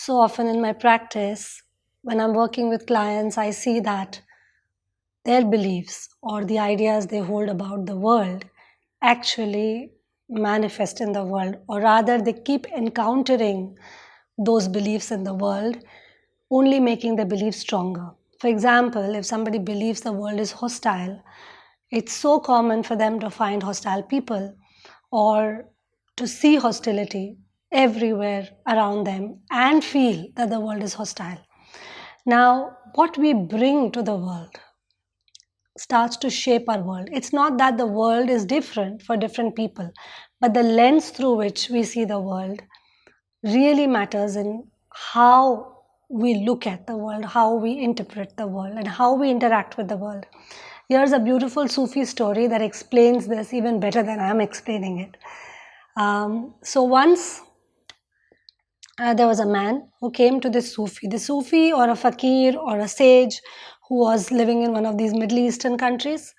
So often in my practice, when I'm working with clients, I see that their beliefs or the ideas they hold about the world actually manifest in the world, or rather, they keep encountering those beliefs in the world, only making the belief stronger. For example, if somebody believes the world is hostile, it's so common for them to find hostile people or to see hostility everywhere around them and feel that the world is hostile. Now, what we bring to the world starts to shape our world. It's not that the world is different for different people, but the lens through which we see the world really matters in how we look at the world, how we interpret the world, and how we interact with the world. Here's a beautiful Sufi story that explains this even better than I'm explaining it. So once there was a man who came to this Sufi. The Sufi or a fakir or a sage who was living in one of these Middle Eastern countries.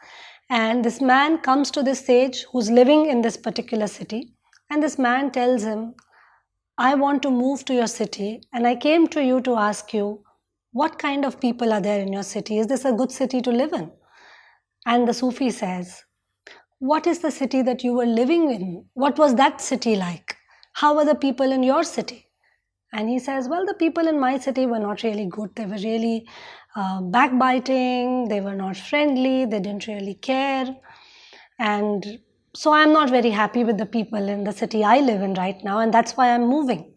And this man comes to this sage who's living in this particular city. And this man tells him, I want to move to your city and I came to you to ask you, what kind of people are there in your city? Is this a good city to live in? And the Sufi says, what is the city that you were living in? What was that city like? How were the people in your city? And he says, well, the people in my city were not really good. They were really backbiting. They were not friendly. They didn't really care. And so I'm not very happy with the people in the city I live in right now. And that's why I'm moving.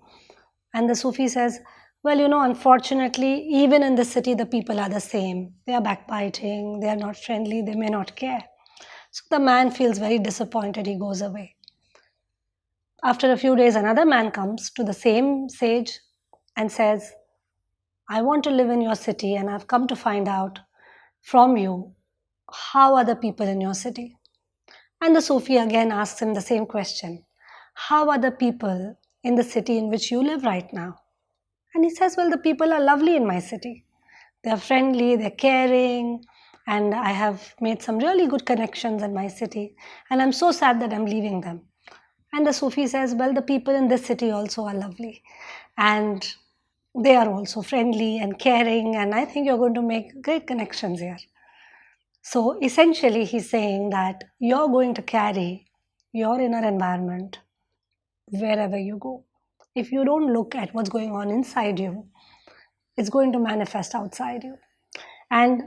And the Sufi says, well, unfortunately, even in the city, the people are the same. They are backbiting. They are not friendly. They may not care. So the man feels very disappointed. He goes away. After a few days, another man comes to the same sage and says, I want to live in your city and I've come to find out from you, how are the people in your city? And the Sufi again asks him the same question. How are the people in the city in which you live right now? And he says, well, the people are lovely in my city. They're friendly, they're caring, and I have made some really good connections in my city. And I'm so sad that I'm leaving them. And the Sufi says, well, the people in this city also are lovely. And they are also friendly and caring. And I think you're going to make great connections here. So essentially, he's saying that you're going to carry your inner environment wherever you go. If you don't look at what's going on inside you, it's going to manifest outside you. And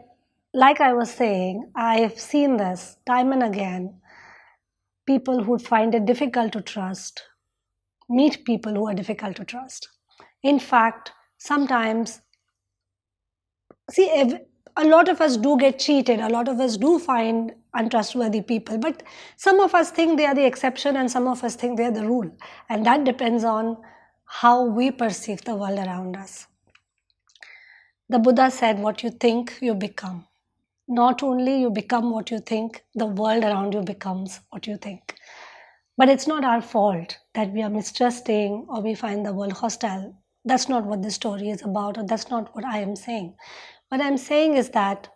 like I was saying, I've seen this time and again. People who find it difficult to trust meet people who are difficult to trust. In fact, sometimes, a lot of us do get cheated, a lot of us do find untrustworthy people, but some of us think they are the exception and some of us think they are the rule. And that depends on how we perceive the world around us. The Buddha said, what you think, you become. Not only you become what you think, the world around you becomes what you think. But it's not our fault that we are mistrusting or we find the world hostile. That's not what this story is about, or that's not what I am saying. What I'm saying is that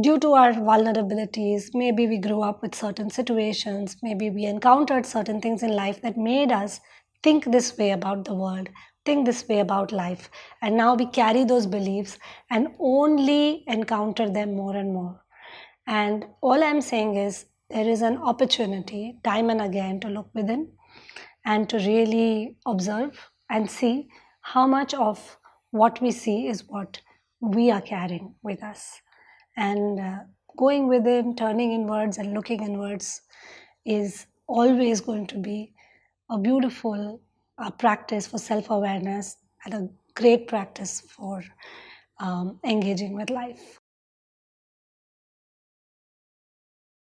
due to our vulnerabilities, maybe we grew up with certain situations, maybe we encountered certain things in life that made us think this way about the world, think this way about life. And now we carry those beliefs and only encounter them more and more. And all I'm saying is there is an opportunity time and again to look within and to really observe and see how much of what we see is what we are carrying with us. And going within, turning inwards and looking inwards is always going to be a beautiful practice for self-awareness and a great practice for engaging with life.